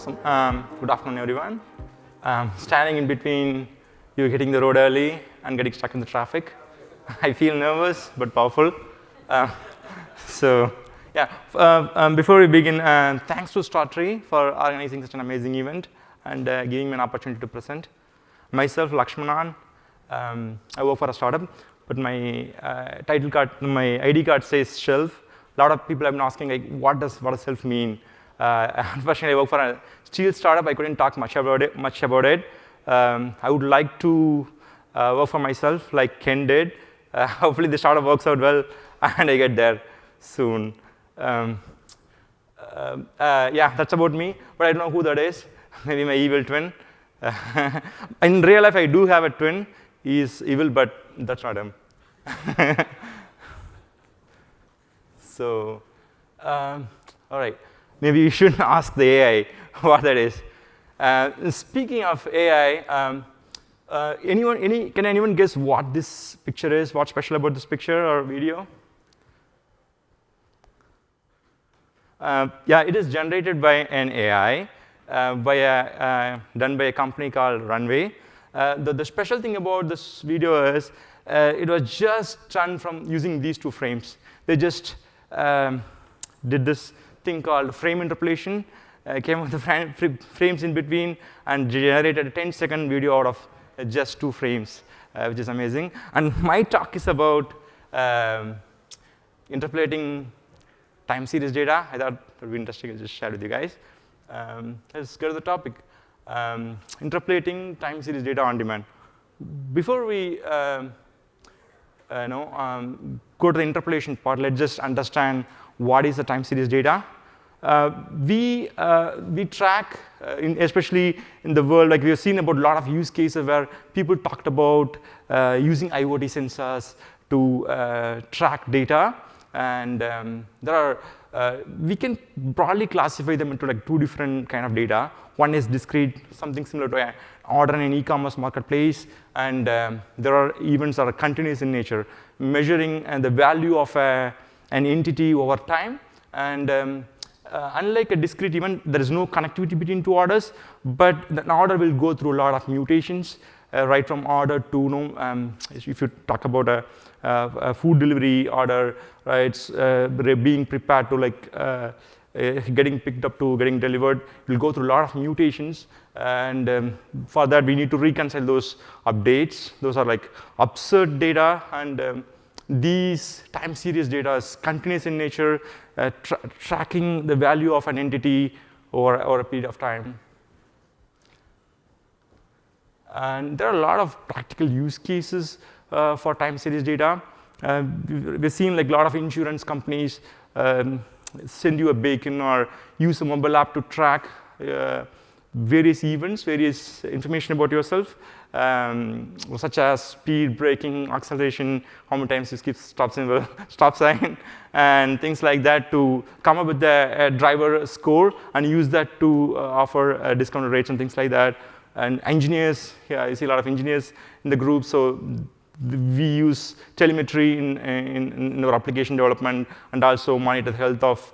Awesome. Good afternoon, everyone. Standing in between you hitting the road early and getting stuck in the traffic. I feel nervous but powerful. Before we begin, thanks to StarTree for organizing such an amazing event and giving me an opportunity to present. Myself, Lakshmanan. I work for a startup, but my title card, my ID card says shelf. A lot of people have been asking, like, what does shelf mean? Unfortunately, I work for a steel startup. I couldn't talk much about it. I would like to work for myself, like Ken did. Hopefully, the startup works out well, and I get there soon. That's about me, but I don't know who that is. Maybe my evil twin. In real life, I do have a twin. He's evil, but that's not him. So, all right. Maybe you should ask the AI what that is. Speaking of AI, can anyone guess what this picture is? What's special about this picture or video? It is generated by an AI, done by a company called Runway. The special thing about this video is it was just done from using these two frames. They just did this thing called frame interpolation, came with the frames in between, and generated a 10-second video out of just two frames, which is amazing. And my talk is about interpolating time series data. I thought it would be interesting to just share with you guys. Let's get to the topic. Interpolating time series data on demand. Before we go to the interpolation part, let's just understand what is the time series data. We track, especially in the world, like we have seen about a lot of use cases where people talked about using IoT sensors to track data. And we can broadly classify them into like two different kind of data. One is discrete, something similar to an order in an e-commerce marketplace, and there are events that are continuous in nature, measuring the value of an entity over time. And unlike a discrete event, there is no connectivity between two orders, but the order will go through a lot of mutations, right from order to, if you talk about a food delivery order, right, being prepared to like getting picked up to getting delivered, will go through a lot of mutations. And for that, we need to reconcile those updates. Those are like absurd data. And these time series data is continuous in nature, tracking the value of an entity over a period of time. And there are a lot of practical use cases for time series data. We've seen like a lot of insurance companies send you a beacon or use a mobile app to track various events, various information about yourself, such as speed, braking, acceleration, how many times you skip stop sign, and things like that to come up with a driver score and use that to offer discounted rates and things like that. And engineers, you see a lot of engineers in the group, so we use telemetry in our application development and also monitor the health of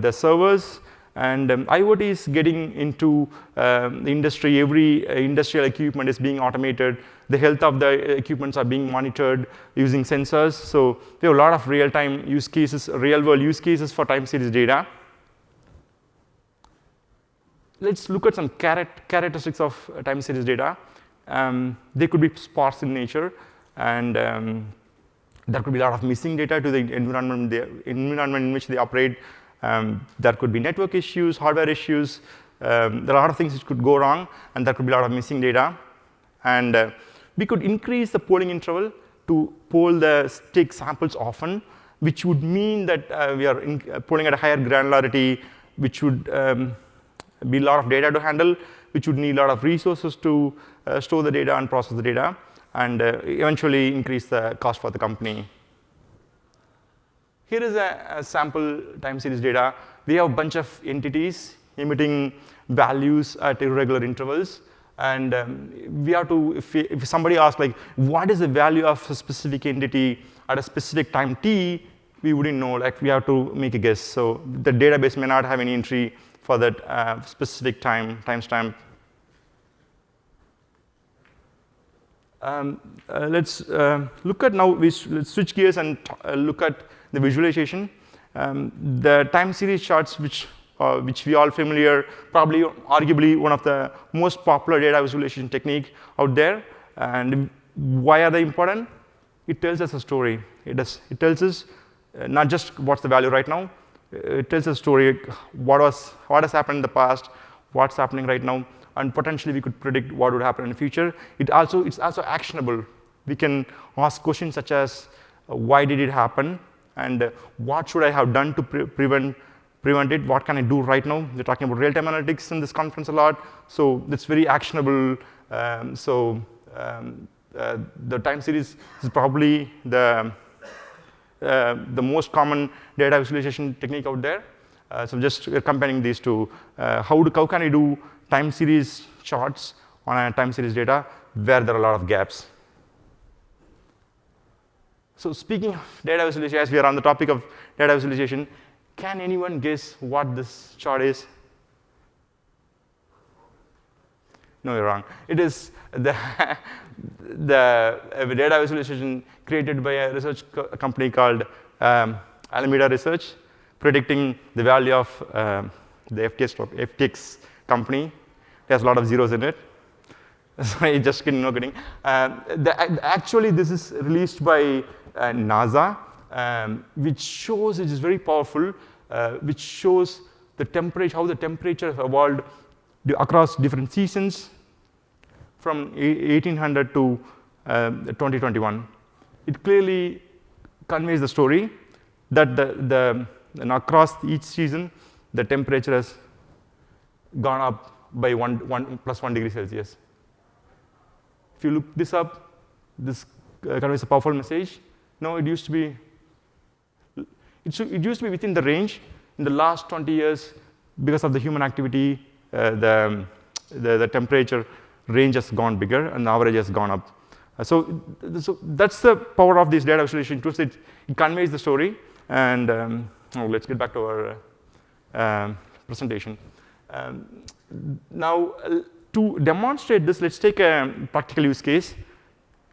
the servers. And IoT is getting into the industry. Every industrial equipment is being automated. The health of the equipments are being monitored using sensors. So we have a lot of real-time use cases, real-world use cases for time series data. Let's look at some characteristics of time series data. They could be sparse in nature, and there could be a lot of missing data to the environment in which they operate. There could be network issues, hardware issues. There are a lot of things which could go wrong, and there could be a lot of missing data. And we could increase the polling interval to take samples often, which would mean that we are polling at a higher granularity, which would be a lot of data to handle, which would need a lot of resources to store the data and process the data, and eventually increase the cost for the company. Here is a sample time series data. We have a bunch of entities emitting values at irregular intervals. And we have to, if somebody asks, like, what is the value of a specific entity at a specific time t, we wouldn't know. Like, we have to make a guess. So the database may not have any entry for that specific timestamp. Let's look at now, let's switch gears and look at the visualization. The time series charts, which we all familiar, probably arguably one of the most popular data visualization technique out there. And why are they important? It tells us a story. It tells us not just what's the value right now. It tells a story, what has happened in the past, what's happening right now, and potentially we could predict what would happen in the future. It's also actionable. We can ask questions such as, why did it happen? And what should I have done to prevent it? What can I do right now? We're talking about real-time analytics in this conference a lot, so it's very actionable. The time series is probably the most common data visualization technique out there. So just comparing these two, how can I do time series charts on a time series data where there are a lot of gaps? So speaking of data visualization, as we are on the topic of data visualization, can anyone guess what this chart is? No, you're wrong. It is the data visualization created by a research company called Alameda Research, predicting the value of the FTX company. It has a lot of zeros in it. Sorry, just kidding, no kidding. Actually, this is released by NASA, which is very powerful, which shows the temperature, how the temperature has evolved across different seasons from 1800 to 2021. It clearly conveys the story that and across each season, the temperature has gone up by plus 1 degree Celsius. If you look this up, this conveys a powerful message. No, it used to be within the range. In the last 20 years, because of the human activity, the temperature range has gone bigger and the average has gone up. So that's the power of this data visualization tools. It conveys the story. And let's get back to our presentation. Now, to demonstrate this, let's take a practical use case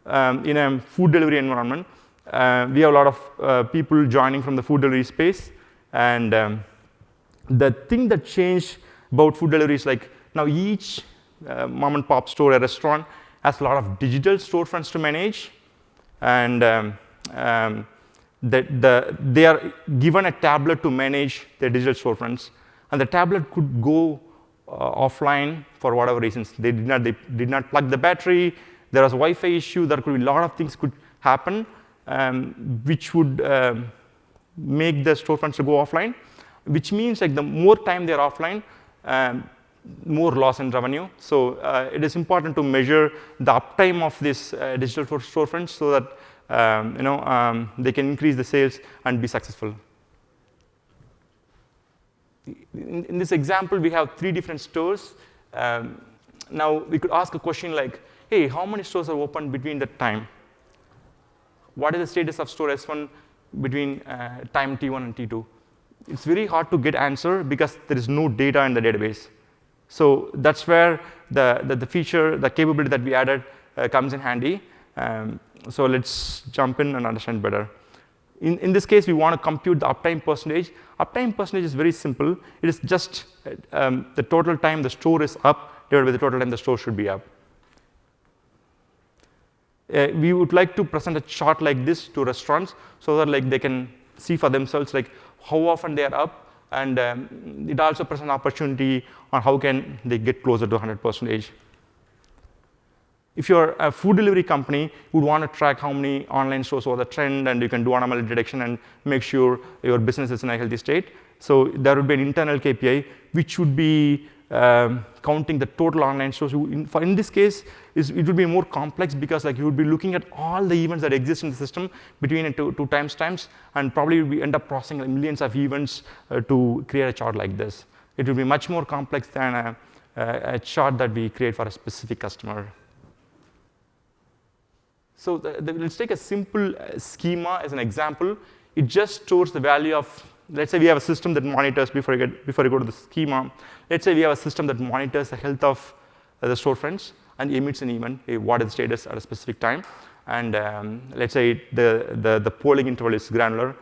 in a food delivery environment. We have a lot of people joining from the food delivery space. And the thing that changed about food delivery is like now each mom and pop store or restaurant has a lot of digital storefronts to manage. And they are given a tablet to manage their digital storefronts. And the tablet could go offline for whatever reasons. They did not plug the battery. There was a Wi-Fi issue. There could be a lot of things could happen, which would make the storefronts to go offline, which means like the more time they're offline, more loss in revenue. So it is important to measure the uptime of this digital storefronts so that they can increase the sales and be successful. In this example, we have 3 different stores. Now we could ask a question like, hey, how many stores are open between that time? What is the status of store S1 between time T1 and T2? It's very hard to get answer because there is no data in the database. So that's where the feature, the capability that we added comes in handy. So let's jump in and understand better. In this case, we want to compute the uptime percentage. Uptime percentage is very simple. It is just the total time the store is up divided by the total time the store should be up. We would like to present a chart like this to restaurants so that like they can see for themselves like how often they are up, and it also presents an opportunity on how can they get closer to 100%. If you're a food delivery company, you would want to track how many online stores are the trend, and you can do anomaly detection and make sure your business is in a healthy state. So there would be an internal KPI, which would be counting the total online stores. In this case, it would be more complex because like you would be looking at all the events that exist in the system between two timestamps, and probably we end up processing like millions of events to create a chart like this. It will be much more complex than a chart that we create for a specific customer. So let's take a simple schema as an example. It just stores the value of let's say we have a system that monitors, before I go to the schema, let's say we have a system that monitors the health of the storefronts and emits an event, what is the status at a specific time. And let's say the polling interval is granular.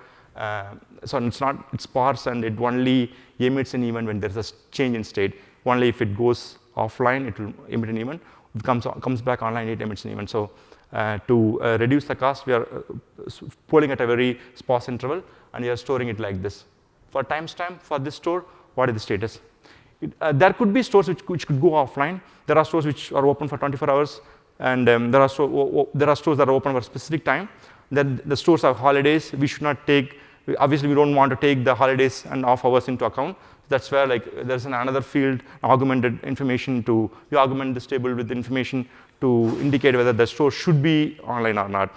So it's sparse, and it only emits an event when there's a change in state. Only if it goes offline, it will emit an event. If it comes back online, it emits an event. So to reduce the cost, we are polling at a very sparse interval, and we are storing it like this. For timestamp for this store, what is the status? There could be stores which could go offline. There are stores which are open for 24 hours, and there are stores that are open for a specific time. Then the stores have holidays. We should not take, obviously we don't want to take the holidays and off hours into account. That's where there's another field, augmented information we augment this table with information to indicate whether the store should be online or not.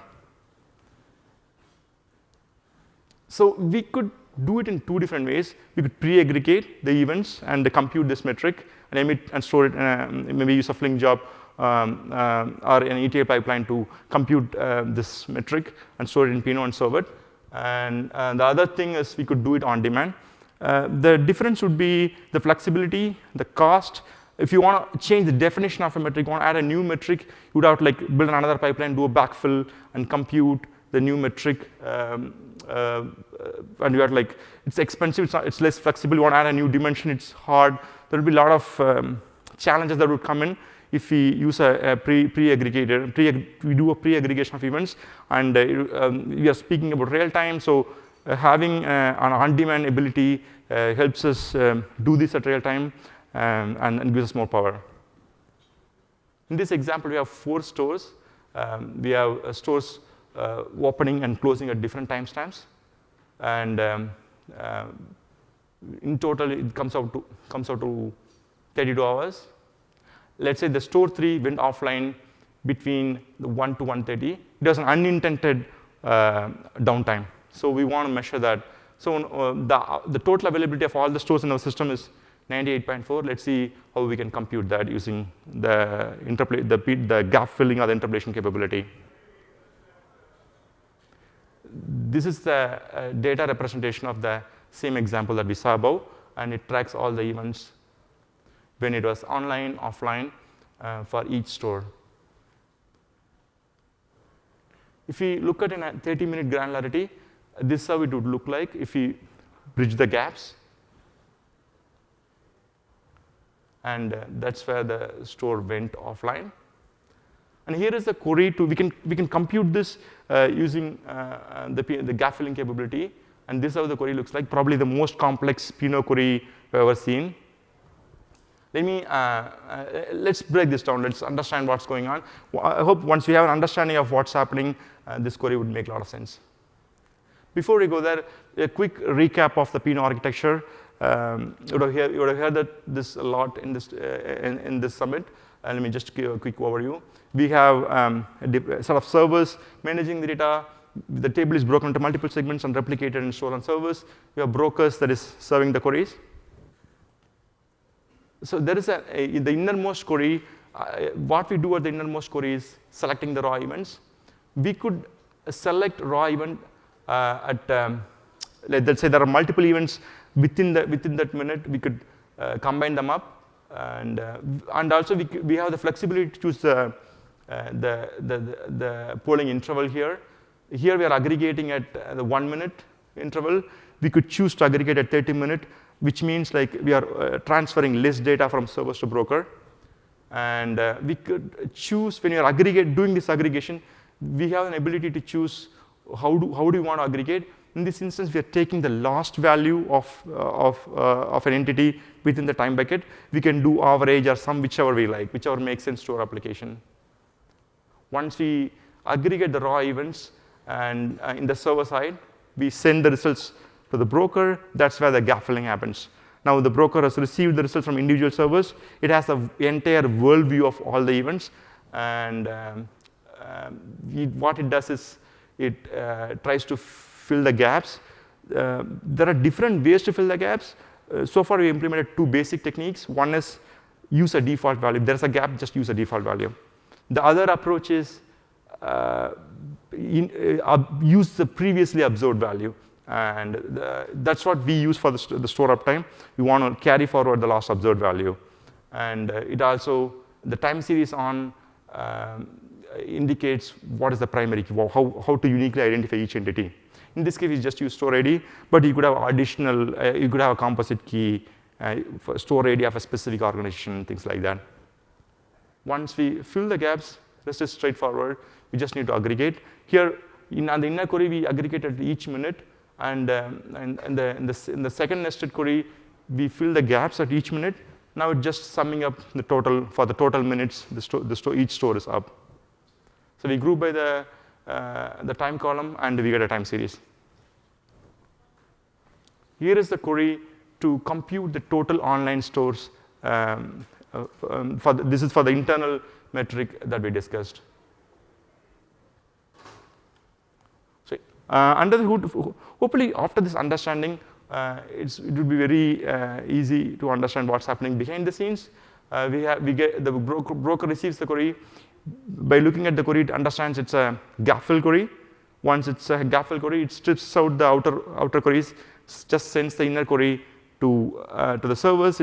So we could do it in two different ways. We could pre-aggregate the events and compute this metric and emit and store it, maybe use a Flink job or an ETL pipeline to compute this metric and store it in Pinot and serve it. And the other thing is we could do it on demand. The difference would be the flexibility, the cost. If you want to change the definition of a metric, you want to add a new metric, you would have to build another pipeline, do a backfill, and compute the new metric. And you are it's expensive, it's less flexible. You want to add a new dimension, it's hard. There will be a lot of challenges that would come in if we use a pre-aggregator. We do a pre-aggregation of events, and we are speaking about real time. So having an on-demand ability helps us do this at real time and gives us more power. In this example, we have 4 stores. We have stores opening and closing at different timestamps, and in total it comes out to 32 hours. Let's say the store 3 went offline between 1 to 1:30. It was an unintended downtime. So we want to measure that. So the total availability of all the stores in our system is 98.4. Let's see how we can compute that using the gap filling or the interpolation capability. This is the data representation of the same example that we saw above, and it tracks all the events when it was online, offline for each store. If we look at in a 30-minute granularity, this is how it would look like if we bridge the gaps. And that's where the store went offline. And here is the query we can compute this using the gap filling capability. And this is how the query looks like, probably the most complex Pinot query we've ever seen. Let's break this down. Let's understand what's going on. I hope once we have an understanding of what's happening, this query would make a lot of sense. Before we go there, a quick recap of the Pinot architecture. You would have heard that this a lot in this summit. Let me just give a quick overview. We have a set of servers managing the data. The table is broken into multiple segments and replicated and stored on servers. We have brokers that is serving the queries. So there is the innermost query. What we do at the innermost query is selecting the raw events. We could select raw event let's say there are multiple events within that minute. We could combine them up, and also we have the flexibility to choose the polling interval here. Here we are aggregating at the 1 minute interval. We could choose to aggregate at 30 minutes, which means we are transferring list data from servers to broker. And we could choose, when you're doing this aggregation, we have an ability to choose how do you want to aggregate. In this instance, we are taking the last value of an entity within the time bucket. We can do average or sum, whichever we like, whichever makes sense to our application. Once we aggregate the raw events, and in the server side, we send the results to the broker. That's where the gap filling happens. Now the broker has received the results from individual servers. It has the entire world view of all the events. And what it does is it tries to fill the gaps. There are different ways to fill the gaps. So far, we implemented 2 basic techniques. One is use a default value. If there's a gap, just use a default value. The other approach is use the previously observed value. And that's what we use for the store uptime. We want to carry forward the last observed value. And it also, the time series on indicates what is the primary key, how to uniquely identify each entity. In this case, we just use store ID, but you could have additional, you could have a composite key, for store ID of a specific organization, things like that. Once we fill the gaps, rest is straightforward. We just need to aggregate. Here, in the inner query, we aggregated each minute, and in the second nested query, we fill the gaps at each minute. Now it's just summing up the total for the total minutes. Each store is up. So we group by the time column, and we get a time series. Here is the query to compute the total online stores. This is for the internal metric that we discussed. So under the hood, hopefully after this understanding, it will be very easy to understand what's happening behind the scenes. The broker receives the query. By looking at the query, it understands it's a gap-fill query. Once it's a gap-fill query, it strips out the outer queries, just sends the inner query to the servers.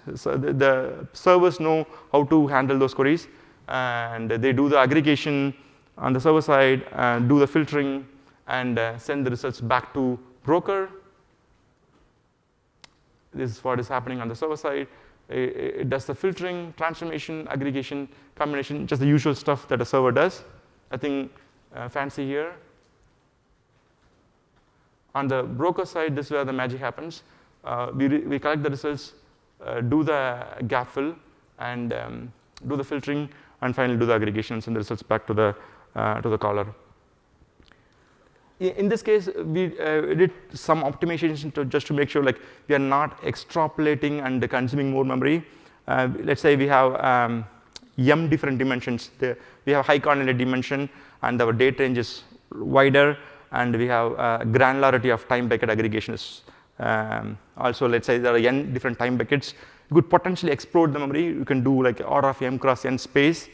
The servers know how to handle those queries, and they do the aggregation on the server side, do the filtering, and send the results back to broker. This is what is happening on the server side. It does the filtering, transformation, aggregation, combination, just the usual stuff that a server does. Nothing fancy here. On the broker side, this is where the magic happens. We collect the results, do the gap fill, and do the filtering, and finally do the aggregation and send the results back to the caller. In this case, we did some optimization just to make sure we are not extrapolating and consuming more memory. Let's say we have m different dimensions. We have high coordinate dimension, and our date range is wider, and we have granularity of time bucket aggregation is also, let's say there are n different time buckets. You could potentially explode the memory. You can do order of m cross n space.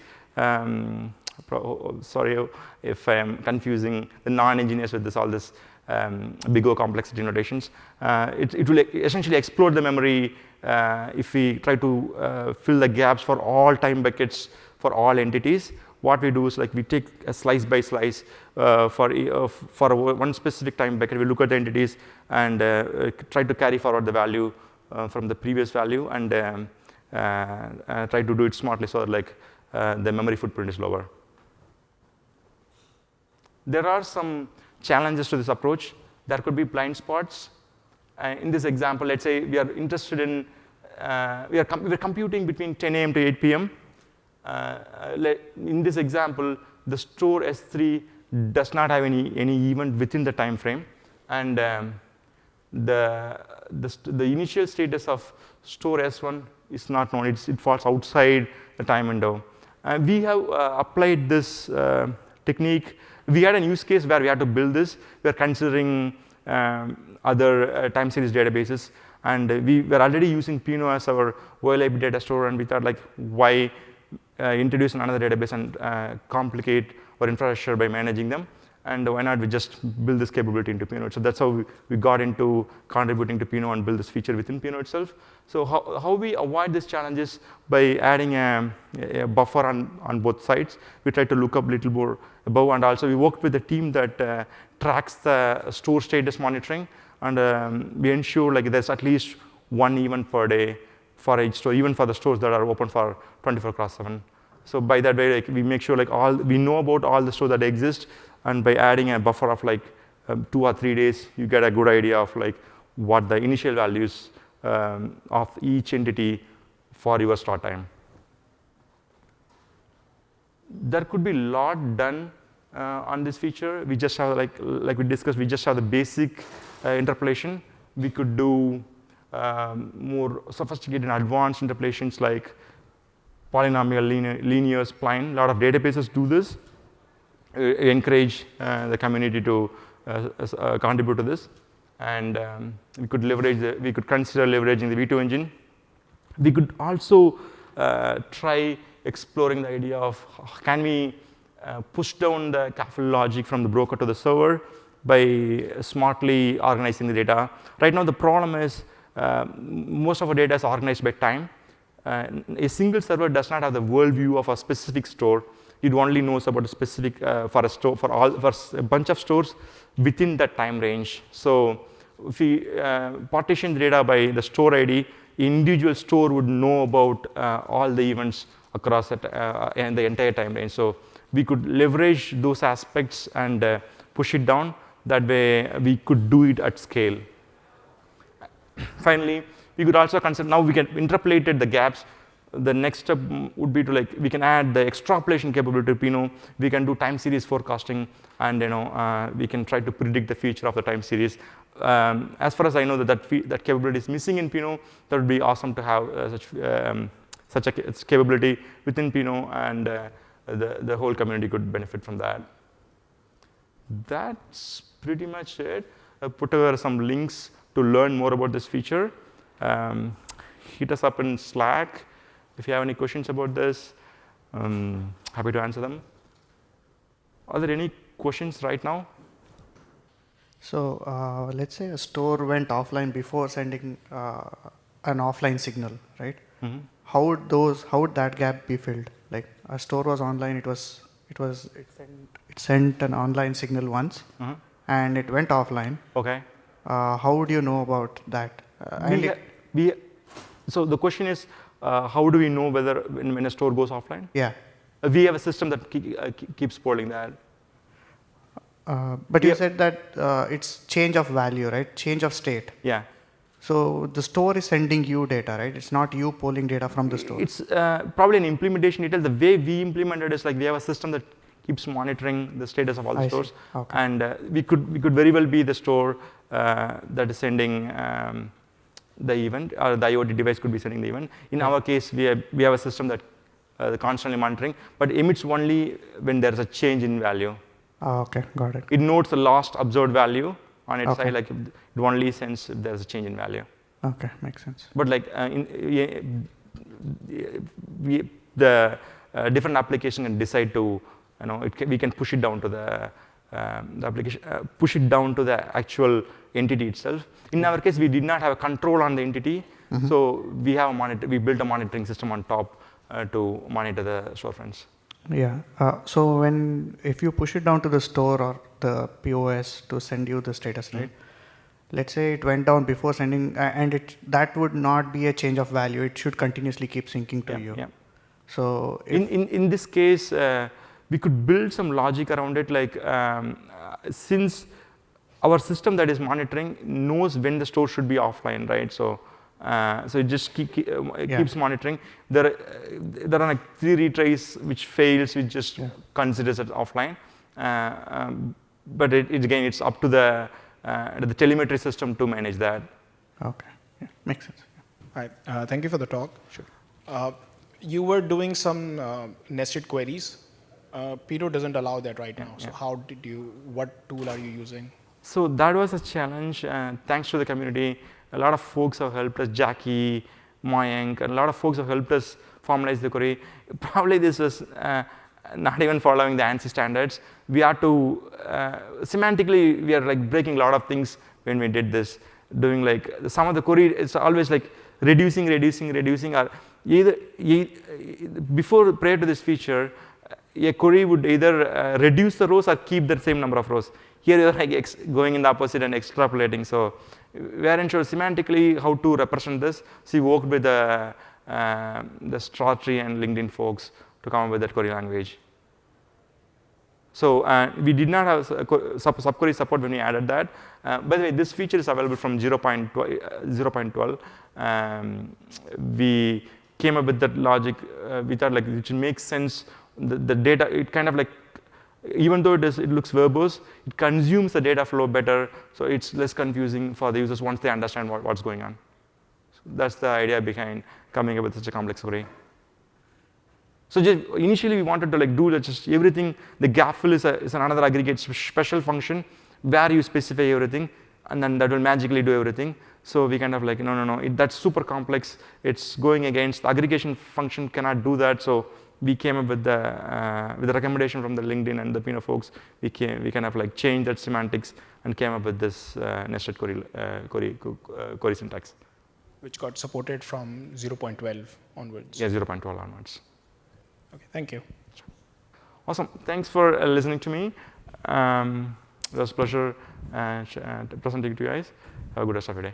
Sorry if I am confusing the non-engineers with all this big O complexity notations. It will essentially explode the memory if we try to fill the gaps for all time buckets for all entities. What we do is we take a slice by slice for one specific time bucket. We look at the entities and try to carry forward the value from the previous value, and try to do it smartly so that the memory footprint is lower. There are some challenges to this approach. There could be blind spots. In this example, let's say we are interested in, we're computing between 10 a.m. to 8 p.m. In this example, the store S3 does not have any event within the time frame, and the initial status of store S1 is not known. It falls outside the time window. We have applied this technique. We had a use case where we had to build this. We are considering other time series databases, and we were already using Pinot as our OLIP data store, and we thought why introduce another database and complicate our infrastructure by managing them, and why not we just build this capability into Pinot. So that's how we got into contributing to Pinot and build this feature within Pinot itself. So how we avoid these challenges by adding a buffer on both sides. We try to look up a little more above, and also we worked with a team that tracks the store status monitoring, and we ensure there's at least one event per day for each store, even for the stores that are open for 24/7. So by that way, we make sure we know about all the stores that exist, and by adding a buffer of 2 or 3 days, you get a good idea of what the initial values of each entity for your start time. There could be a lot done on this feature. We just have, like we discussed, we just have the basic interpolation. We could do more sophisticated and advanced interpolations like polynomial, linear, spline. A lot of databases do this. We encourage the community to contribute to this, and we could consider leveraging the V2 engine. We could also try exploring the idea of can we push down the CAFL logic from the broker to the server by smartly organizing the data. Right now, the problem is most of our data is organized by time. A single server does not have the world view of a specific store. It only knows about a specific for a store for a bunch of stores within that time range. So if we partition the data by the store ID, individual store would know about all the events across and the entire time range. So we could leverage those aspects and push it down. That way, we could do it at scale. Finally, we could also consider, now we can interpolate the gaps. The next step would be to we can add the extrapolation capability to Pinot. We can do time series forecasting, and we can try to predict the future of the time series. As far as I know, that capability is missing in Pinot. That would be awesome to have such a capability within Pinot, and the whole community could benefit from that. That's pretty much it. I put over some links to learn more about this feature. Hit us up in Slack if you have any questions about this. Happy to answer them. Are there any questions right now? So let's say a store went offline before sending an offline signal, right? Mm-hmm. How would that gap be filled? Like a store was online, it sent an online signal once, mm-hmm. and it went offline. Okay. How would you know about that? So the question is, how do we know whether when a store goes offline? Yeah. We have a system that keeps polling that. But you said that it's change of value, right? Change of state. Yeah. So the store is sending you data, right? It's not you pulling data from the store. It's probably an implementation detail. The way we implemented is we have a system that keeps monitoring the status of all the stores. Okay. And we could very well be the store that is sending the event, or the IoT device could be sending the event. In our case, we have a system that constantly monitoring, but emits only when there's a change in value. Okay, got it. It notes the last observed value on its side, it only sends if there's a change in value. Okay, makes sense. But the different application can decide to, we can push it down to the application, push it down to the actual entity itself. In our case, we did not have a control on the entity, mm-hmm. so we built a monitoring system on top to monitor the storefronts. Yeah. So if you push it down to the store or the POS to send you the status, mm-hmm. right? Let's say it went down before sending, and that would not be a change of value. It should continuously keep syncing to you. Yeah. So in this case, we could build some logic around it. Since our system that is monitoring knows when the store should be offline, right? So it just keeps monitoring. There are 3 retries which fails, which just considers it offline. But again, it's up to the telemetry system to manage that. Okay, makes sense. Hi, thank you for the talk. Sure. You were doing some nested queries. Pinot doesn't allow that right now. So what tool are you using? So that was a challenge. Thanks to the community, a lot of folks have helped us, Jackie, Mayank, and a lot of folks have helped us formalize the query. Probably this was not even following the ANSI standards. We have to, semantically, we are breaking a lot of things when we did this. Doing some of the query, it's always reducing, or prior to this feature, a query would either reduce the rows or keep the same number of rows. Here you're going in the opposite and extrapolating. So we aren't sure semantically how to represent this. So we worked with the StarTree and LinkedIn folks to come up with that query language. So we did not have subquery support when we added that. By the way, this feature is available from 0.12. We came up with that logic. We thought it should make sense. The data, it kind of even though it looks verbose, it consumes the data flow better, so it's less confusing for the users once they understand what's going on. So that's the idea behind coming up with such a complex query. So initially we wanted to do just everything. The gap fill is another aggregate special function where you specify everything, and then that will magically do everything. So we kind of no, that's super complex. It's going against the aggregation function cannot do that. So we came up with the recommendation from the LinkedIn and the Pinot folks. We kind of changed that semantics and came up with this nested query syntax. Which got supported from 0.12 onwards. Yeah, 0.12 onwards. Okay, thank you. Awesome. Thanks for listening to me. It was a pleasure presenting to you guys. Have a good rest of your day.